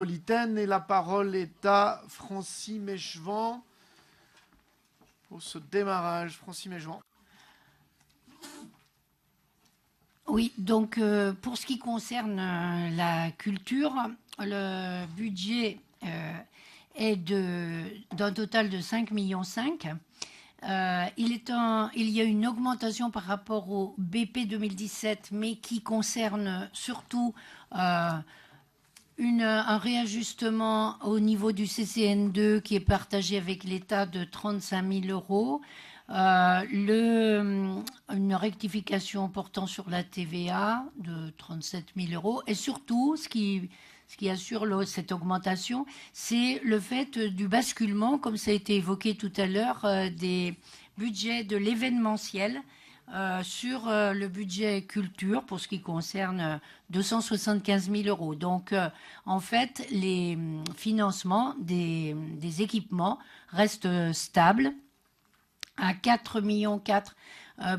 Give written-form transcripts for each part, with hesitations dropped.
Et la parole est à Francis Mechevant pour ce démarrage. Francis Mechevant. Oui, donc pour ce qui concerne la culture, le budget est d'un total de 5,5 millions. Il y a une augmentation par rapport au BP 2017, mais qui concerne surtout un réajustement au niveau du CCN2 qui est partagé avec l'État de 35 000 euros. Une rectification portant sur la TVA de 37 000 euros. Et surtout, ce qui assure cette augmentation, c'est le fait du basculement, comme ça a été évoqué tout à l'heure, des budgets de l'événementiel sur le budget culture pour ce qui concerne 275 000 euros. Donc, en fait, les financements des équipements restent stables à 4,4 millions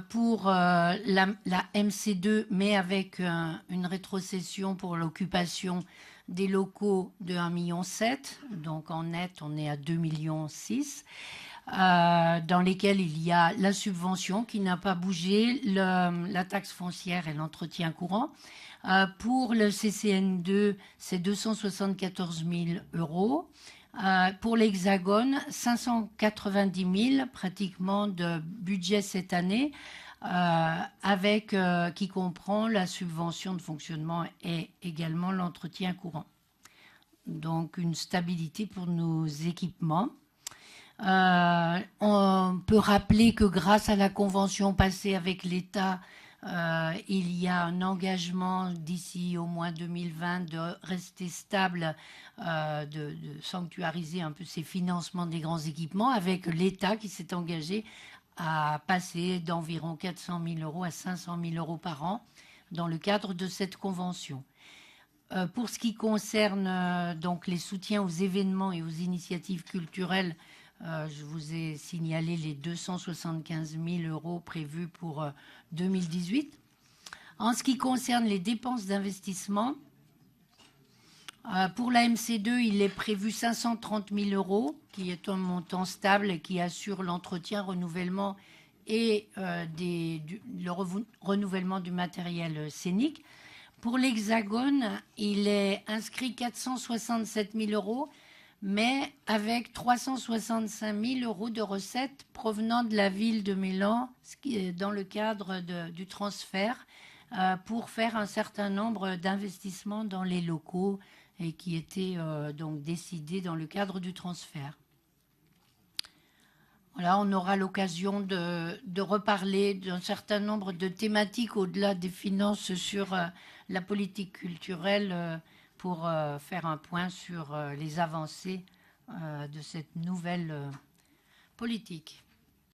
pour la MC2, mais avec une rétrocession pour l'occupation des locaux de 1,7 million. Donc en net, on est à 2,6 millions. Dans lesquels il y a la subvention qui n'a pas bougé, la taxe foncière et l'entretien courant. Pour le CCN2, c'est 274 000 euros. Pour l'Hexagone, 590 000 pratiquement de budget cette année, qui comprend la subvention de fonctionnement et également l'entretien courant. Donc une stabilité pour nos équipements. On peut rappeler que grâce à la convention passée avec l'État, il y a un engagement d'ici au moins 2020 de rester stable, de sanctuariser un peu ces financements des grands équipements, avec l'État qui s'est engagé à passer d'environ 400 000 euros à 500 000 euros par an dans le cadre de cette convention. Pour ce qui concerne donc les soutiens aux événements et aux initiatives culturelles, je vous ai signalé les 275 000 euros prévus pour 2018. En ce qui concerne les dépenses d'investissement, pour la MC2, il est prévu 530 000 euros, qui est un montant stable et qui assure l'entretien, renouvellement et le renouvellement du matériel scénique. Pour l'Hexagone, il est inscrit 467 000 euros, mais avec 365 000 euros de recettes provenant de la ville de Mélan, dans le cadre du transfert, pour faire un certain nombre d'investissements dans les locaux et qui étaient donc décidés dans le cadre du transfert. Voilà, on aura l'occasion de reparler d'un certain nombre de thématiques au-delà des finances sur la politique culturelle pour faire un point sur les avancées de cette nouvelle politique.